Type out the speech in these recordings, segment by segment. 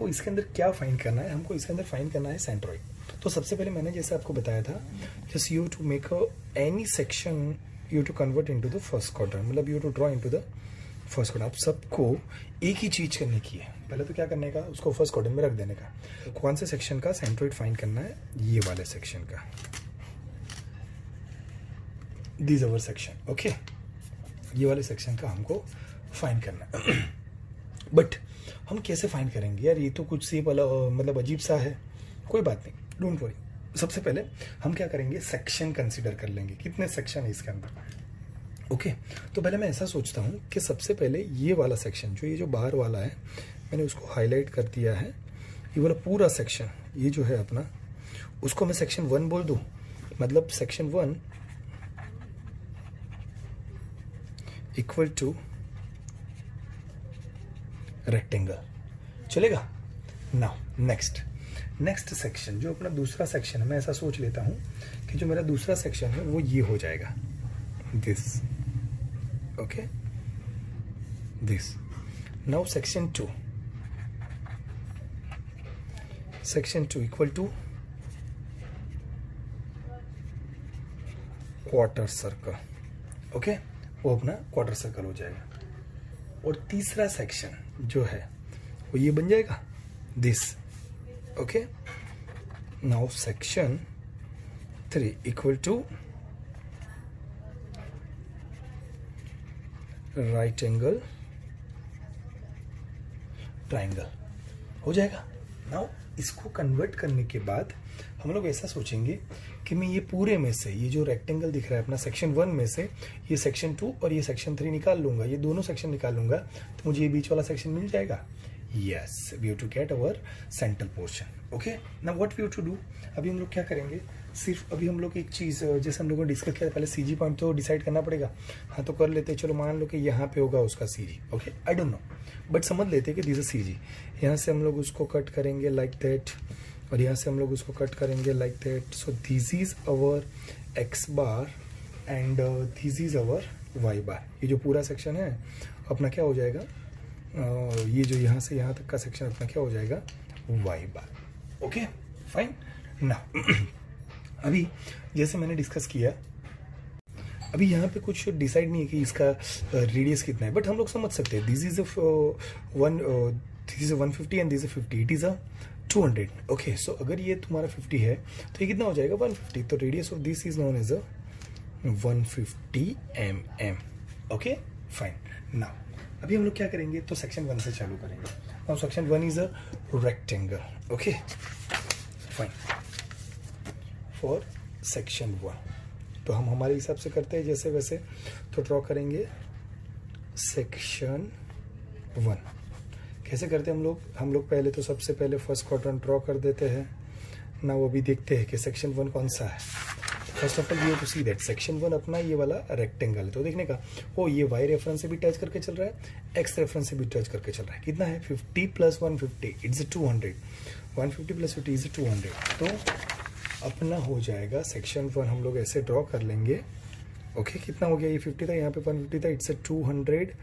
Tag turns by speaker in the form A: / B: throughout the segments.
A: हमको इसके अंदर क्या फाइंड करना है, हमको इसके अंदर फाइंड करना है सेंट्रॉइड। तो सबसे पहले मैंने जैसे आपको बताया था, just you to make any section you to convert into the first quadrant, मतलब you to draw into the first quadrant. आप सबको एक ही चीज करने की है, पहले तो क्या करने का, उसको फर्स्ट क्वाड्रेंट में रख देने का। तो कौन से सेक्शन का सेंट्रॉइड फाइंड करना है, ये वाले सेक्शन का, दिस अवर सेक्शन, ओके, ये वाले सेक्शन का हमको फाइंड करना है। बट हम कैसे फाइंड करेंगे यार, ये तो कुछ सी मतलब अजीब सा है। कोई बात नहीं, डोंट वरी। सबसे पहले हम क्या करेंगे, सेक्शन कंसीडर कर लेंगे, कितने सेक्शन है इसके अंदर। ओके, तो पहले मैं ऐसा सोचता हूँ कि सबसे पहले ये वाला सेक्शन, जो ये जो बाहर वाला है, मैंने उसको हाईलाइट कर दिया है। ये वाला पूरा सेक्शन, ये जो है अपना, उसको मैं सेक्शन 1 बोल दूँ। मतलब सेक्शन 1 इक्वल टू रेक्टेंगल, चलेगा। नाउ नेक्स्ट सेक्शन, जो अपना दूसरा सेक्शन है, मैं ऐसा सोच लेता हूं कि जो मेरा दूसरा सेक्शन है वो ये हो जाएगा, this, okay, this. Now section 2 equal to quarter circle, okay, वो अपना क्वार्टर सर्कल हो जाएगा। और तीसरा सेक्शन जो है वो ये बन जाएगा, this, okay. Now section 3 equal to right angle triangle हो जाएगा। नाउ इसको कन्वर्ट करने के बाद हम लोग ऐसा सोचेंगे कि मैं ये पूरे में से, ये जो रेक्टेंगल दिख रहा है अपना सेक्शन 1 में से, ये सेक्शन 2 और ये सेक्शन 3 निकाल लूंगा, ये दोनों सेक्शन निकाल लूंगा, तो मुझे ये बीच वाला सेक्शन मिल जाएगा। Yes, we have to get our central portion, okay. Now what we have to do, अभी हम लोग क्या करेंगे, सिर्फ अभी हम लोग एक चीज़, जैसे हम लोगों ने डिस्कस किया, पहले सीजी पॉइंट तो डिसाइड करना पड़ेगा। हाँ, तो कर लेते हैं, चलो मान लो कि यहाँ पे होगा उसका CG, okay, I don't know, but समझ लेते हैं कि दिस इज सीजी। यहाँ से हम लोग उसको कट करेंगे लाइक दैट, और यहाँ से हम लोग उसको कट करेंगे like that. So this is our X bar and this is our Y bar. ये जो पूरा सेक्शन है अपना क्या हो जाएगा, ये जो यहाँ से यहाँ तक का सेक्शन अपना क्या हो जाएगा, वाई बार, ओके, फाइन। ना अभी जैसे मैंने डिस्कस किया, अभी यहाँ पे कुछ डिसाइड नहीं है कि इसका रेडियस कितना है, बट हम लोग समझ सकते हैं, this is a 150 and this is 50, it is a 200, okay. सो अगर ये तुम्हारा 50 है तो ये कितना हो जाएगा, 150। तो radius of this is known as a 150 mm, okay, fine. Now अभी हम लोग क्या करेंगे, तो सेक्शन 1 से चालू करेंगे। Now section 1 is a rectangle, okay, fine. For section 1 तो हम हमारे हिसाब से करते हैं जैसे वैसे, तो ड्रॉ करेंगे सेक्शन 1। कैसे करते हैं हम लोग पहले तो सबसे पहले फर्स्ट क्वाड्रेंट ड्रॉ कर देते हैं ना। वो भी देखते हैं कि सेक्शन 1 कौन सा है। First of all we have to see that section 1 अपना ये वाला रेक्टेंगल है, तो देखने का, ओ ये वाई रेफरेंस से भी टच करके चल रहा है, एक्स रेफरेंस से भी टच करके चल रहा है। कितना है, 50 + 150 इट्स 200, 150 + 50 इज 200। तो अपना हो जाएगा सेक्शन 1 हम लोग ऐसे ड्रॉ कर लेंगे, ओके। कितना हो गया, ये 50 था, यहाँ पे 150 था, इट्स 200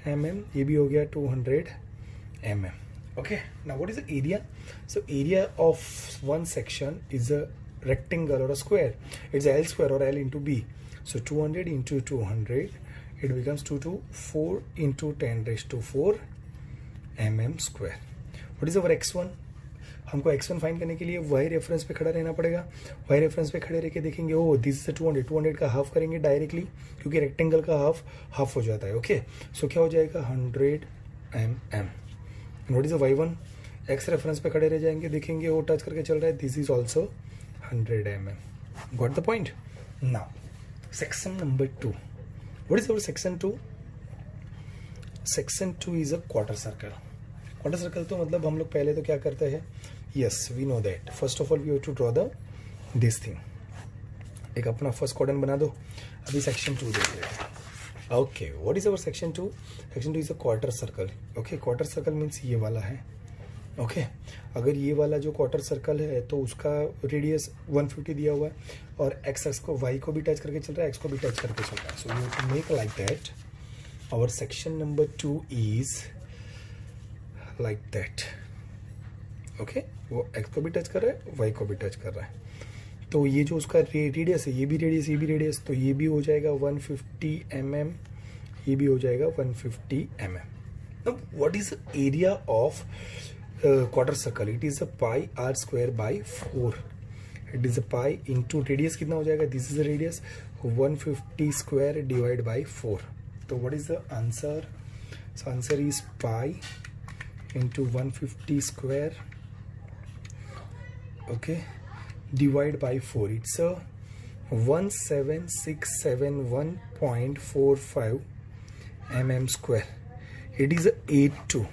A: mm, ये भी हो गया 200 mm, okay. Now what is the area? So area of one section is a rectangle or a square. It's L square or L into B. So 200 into 200, it becomes 224 into 10⁴ mm square. What is our x1? हमको x1 find करने के लिए y reference पे खड़ा रहना पड़ेगा। y reference पे खड़े रह के देखेंगे, ओ दिस इज 200 का हाफ करेंगे डायरेक्टली, क्योंकि रेक्टेंगल का हाफ हो जाता है, ओके। सो क्या हो जाएगा, 100 mm। What is y1? x reference पे खड़े रह जाएंगे, देखेंगे वो टच करके चल रहा है, this is also 100 mm। Got the point. Now section number 2, what is our section 2? Section 2 is a quarter circle. Quarter circle तो मतलब हम लोग पहले तो क्या करते हैं, yes we know that, first of all we have to draw the this thing. एक अपना फर्स्ट क्वाड्रेंट बना दो। अभी सेक्शन 2 देख रहे हैं, okay. What is our section 2? Section 2 is a quarter circle, okay. Quarter circle means ये वाला है, ओके। अगर ये वाला जो क्वार्टर सर्कल है तो उसका रेडियस 150 दिया हुआ है, और एक्स को वाई को भी टच करके चल रहा है, एक्स को भी टच करके चल रहा है। So you have to make like that. Our section number 2 is like that, okay, वो x को भी टच कर रहा है, y को भी टच कर रहा है। तो ये जो उसका रेडियस है, ये भी रेडियस, ये भी रेडियस, तो ये भी हो जाएगा 150 mm, ये भी हो जाएगा 150 mm। Now what is the area of quarter circle? It is a pi r square by 4. It is a pi into radius कितना हो जाएगा? This is the radius 150 square divided by 4. तो what is the answer? So answer is pi into 150 square, okay, divide by 4. It's a 17671.45 mm square. It is a 82.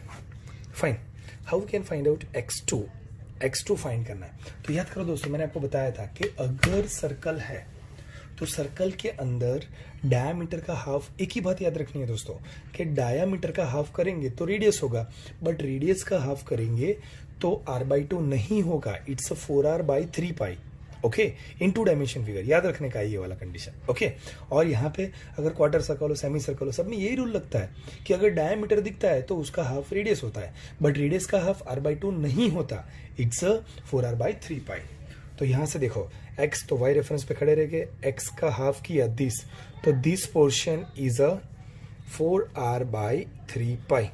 A: Fine. How we can find out x2? x2 find करना है। तो याद करो दोस्तों, मैंने आपको बताया था कि अगर सर्कल है तो सर्कल के अंदर डायामीटर का हाफ, एक ही बात याद रखनी है दोस्तों कि डायामीटर का हाफ करेंगे तो रेडियस होगा, बट रेडियस का हाफ करेंगे तो r/2 नहीं होगा। It's 4r/3 pi, okay, in 2 dimension figure, याद रखने का ये वाला कंडीशन, ओके। और यहाँ पे अगर क्वार्टर सर्कल हो, सेमी सर्कल हो, सब में यही रूल लगता है कि अगर डायमीटर दिखता है तो उसका हाफ रेडियस होता है, बट रेडियस का हाफ r/2 नहीं होता। इट्स 4r/3 पाई। तो यहाँ से देखो x तो y रेफरेंस पे खड़े रह गए, x का हाफ किया दिस, तो this portion is a 4r/3 pi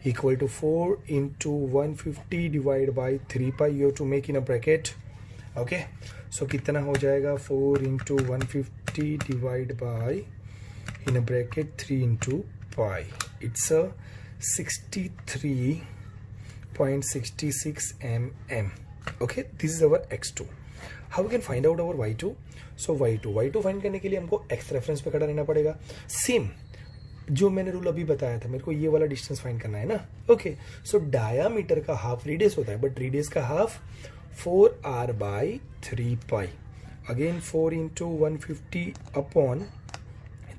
A: equal to 4 into 150 divided by 3 pi. You have to make in a bracket, okay. So कितना हो जाएगा? 4 into 150 divided by in a bracket 3 into pi. It's a 63.66 mm. Okay, this is our x2. How we can find out our y2? So y2 find करने के लिए हमको x reference पे खड़ा रहना पड़ेगा। सेम जो मैंने रूल अभी बताया था, मेरे को ये वाला डिस्टेंस फाइंड करना है ना, ओके। सो डायामीटर का हाफ रेडियस होता है, बट रेडियस का हाफ 4r/3 पाई, अगेन 4 into 150 अपॉन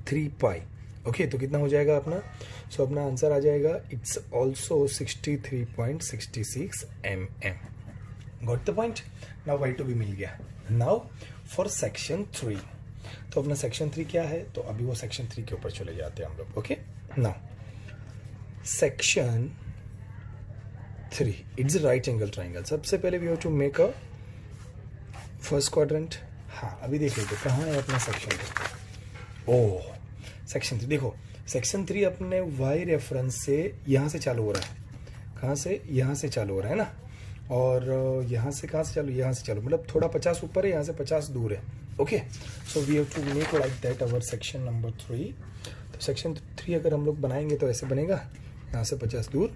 A: 3 पाई, ओके। तो कितना हो जाएगा अपना? सो अपना आंसर आ जाएगा, it's also 63.66 mm। Got the point? Now y2 भी मिल गया। नाउ फॉर सेक्शन 3, तो अपना सेक्शन 3 क्या है? तो अभी वो सेक्शन 3 के ऊपर चले जाते हैं हम लोग, okay. Now section 3 it's right angle triangle. सबसे पहले we have to make a first quadrant. हाँ, अभी देख लेते कहाँ है अपना सेक्शन 3। ओह, सेक्शन 3 देखो, सेक्शन 3 अपने y रेफरेंस से यहाँ से चालू हो रहा है। कहाँ से? यहाँ से चालू हो रहा है ना, और यहाँ से कहाँ से चालू? यहाँ से चालू, मतलब थोड़ा 50 ऊपर है, यहाँ से 50 दूर है, okay. So we have to make like that our section number 3। तो सेक्शन 3 अगर हम लोग बनाएंगे तो ऐसे बनेगा, यहाँ से 50 दूर,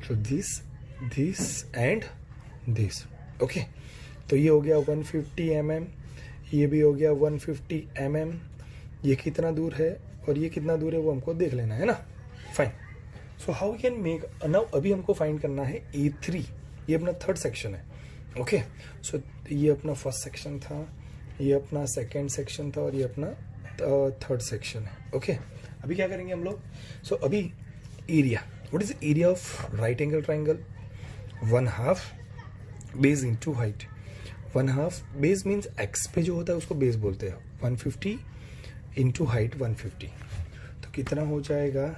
A: तो दिस एंड दिस, ओके। तो ये हो गया 150 mm, ये भी हो गया 150 mm। ये कितना दूर है और ये कितना दूर है वो हमको देख लेना है ना, fine. So how can make now, अभी हमको फाइंड करना है A3, ये अपना थर्ड सेक्शन है, ओके। सो ये अपना फर्स्ट सेक्शन था, ये अपना सेकेंड सेक्शन था, और ये अपना थर्ड सेक्शन है, ओके। अभी क्या करेंगे हम लोग? सो अभी area, what is area of right angle triangle? 1/2 base into height. 1/2 base means x पे जो होता है उसको बेस बोलते हैं, 150 इंटू हाइट 150। तो कितना हो जाएगा?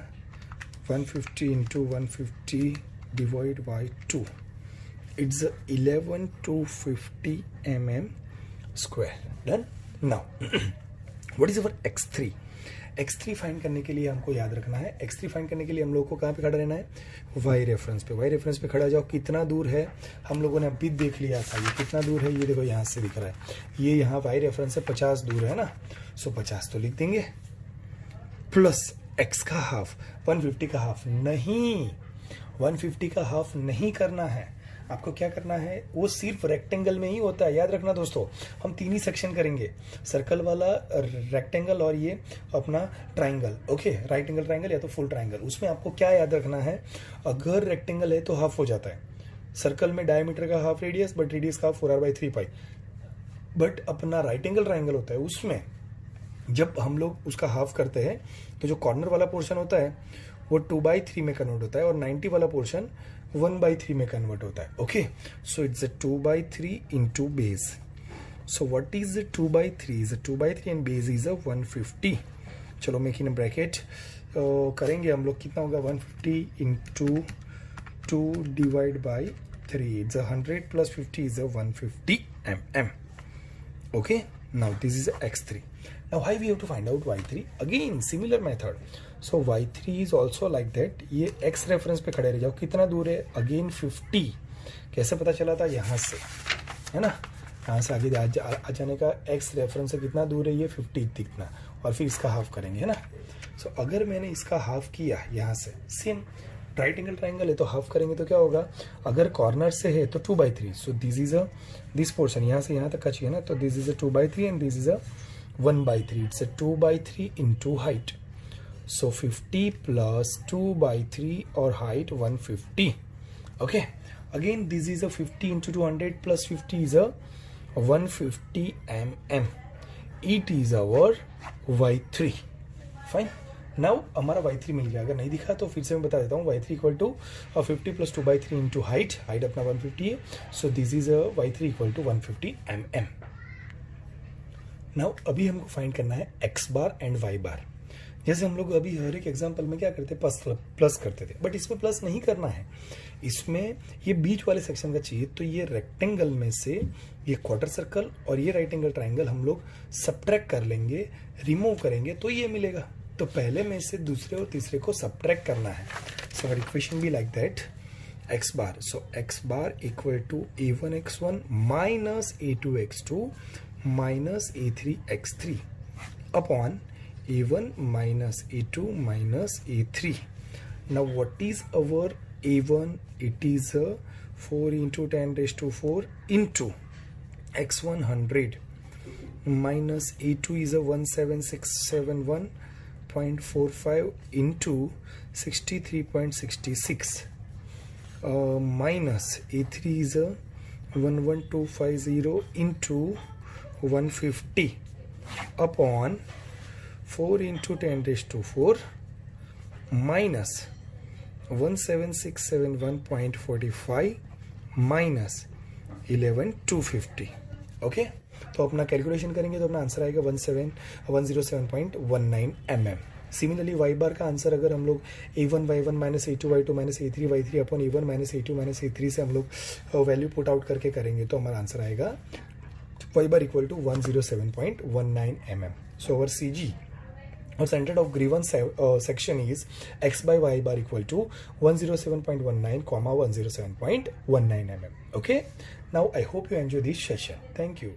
A: 150 into 150 divide by 2, it's 11,250 mm square. Done? Now what is our x3? x3 find करने के लिए हमको याद रखना है, x3 फाइंड करने के लिए हम लोग को कहाँ पे खड़ा रहना है? y रेफरेंस पे। y रेफरेंस पे खड़ा जाओ, कितना दूर है हम लोगों ने अभी देख लिया था, ये कितना दूर है, ये देखो यहाँ से दिख रहा है, ये यहाँ y रेफरेंस से 50 दूर है ना। सो 50 तो लिख देंगे, प्लस x का हाफ, 150 का हाफ नहीं, 150 का हाफ नहीं करना है आपको। क्या करना है? वो सिर्फ रेक्टेंगल में ही होता है, याद रखना दोस्तों। हम 3 ही सेक्शन करेंगे, सर्कल वाला, रेक्टेंगल और ये अपना triangle, okay. Right angle triangle या तो फुल ट्राइंगल। उसमें आपको क्या याद रखना है? अगर रेक्टेंगल है तो हाफ हो जाता है, सर्कल में डायमीटर का हाफ रेडियस, बट रेडियस का 4r/3 पाई। बट अपना राइट एंगल ट्राइंगल होता है, उसमें जब हम लोग उसका हाफ करते हैं तो जो कॉर्नर वाला पोर्शन होता है वो 2/3 में कन्वर्ट होता है, और 90 वाला पोर्शन 1/3 में कन्वर्ट होता है, okay. So it's 2/3 into base. So what is 2/3? Is 2/3 and base is 150। चलो मेक इन अ ब्रैकेट करेंगे हम लोग, कितना होगा? 150 into 2 divide by 3. It's 100 plus 50 is a 150 mm. Okay, now this is a x3. Now how we have to find out y3? Again similar method. So y3 is also like that. ये x reference पे खड़े रह जाओ, कितना दूर है? Again 50. कैसे पता चला था? यहाँ से, है ना, यहाँ से आगे आ जाने का x रेफरेंस से कितना दूर है? ये 50 दिखना, और फिर इसका हाफ करेंगे, है ना. सो अगर मैंने इसका हाफ किया यहाँ से, सेम राइट एंगल ट्राइंगल है तो हाफ करेंगे तो क्या होगा? अगर कॉर्नर से है तो 2/3. So this is a this portion यहाँ से यहाँ तक का चाहिए ना, तो this is a 2/3 and this is a 1/3. It's a 2/3 into height. So 50 plus 2/3 और height 150. Okay, again this is a 50 into 200 plus 50 is a 150 mm. It is our y3. Fine. Now हमारा y3 मिल गया. अगर नहीं दिखा तो फिर से मैं बता देता हूँ. y3 equal to 50 plus 2/3 into height. Height अपना 150 है. So this is y3 equal to 150 mm. Now अभी हमको फाइंड करना है x bar and y bar. जैसे हम लोग अभी हर एक एग्जाम्पल में क्या करते, प्लस करते थे, बट इसमें प्लस नहीं करना है. इसमें ये बीच वाले सेक्शन का चाहिए. तो ये रेक्टेंगल में से ये क्वार्टर सर्कल और ये राइट एंगल ट्राइंगल हम लोग सब्ट्रैक्ट कर लेंगे, रिमूव करेंगे तो ये मिलेगा. तो पहले में से दूसरे और तीसरे को सब्ट्रैक्ट करना है. सो अवर इक्वेशन भी like that, x bar. So x bar equal to a1x1 minus a2x2 minus a3x3 upon a1 minus a2 minus a3. Now what is our a1? It is a 4 into 10 raised to 4 into x1 100 minus a2 is a 17671.45 into 63.66 minus a3 is a 11250 into 150 upon 4 into 10 raised to 4 minus 17671.45 minus 11250. Okay, तो अपना calculation करेंगे तो अपना answer आएगा 107.19 mm. Similarly y बार का answer अगर हम लोग a1 y1 minus a2 y2 minus a3 y3 upon a1 minus a2 minus a3 से हम लोग वैल्यू पुट आउट करके करेंगे तो हमारा आंसर आएगा y bar equal to 107.19 mm. So our CG or center of grievance section is x by y bar equal to 107.19 comma 107.19 mm. Okay, now I hope you enjoy this session. Thank you.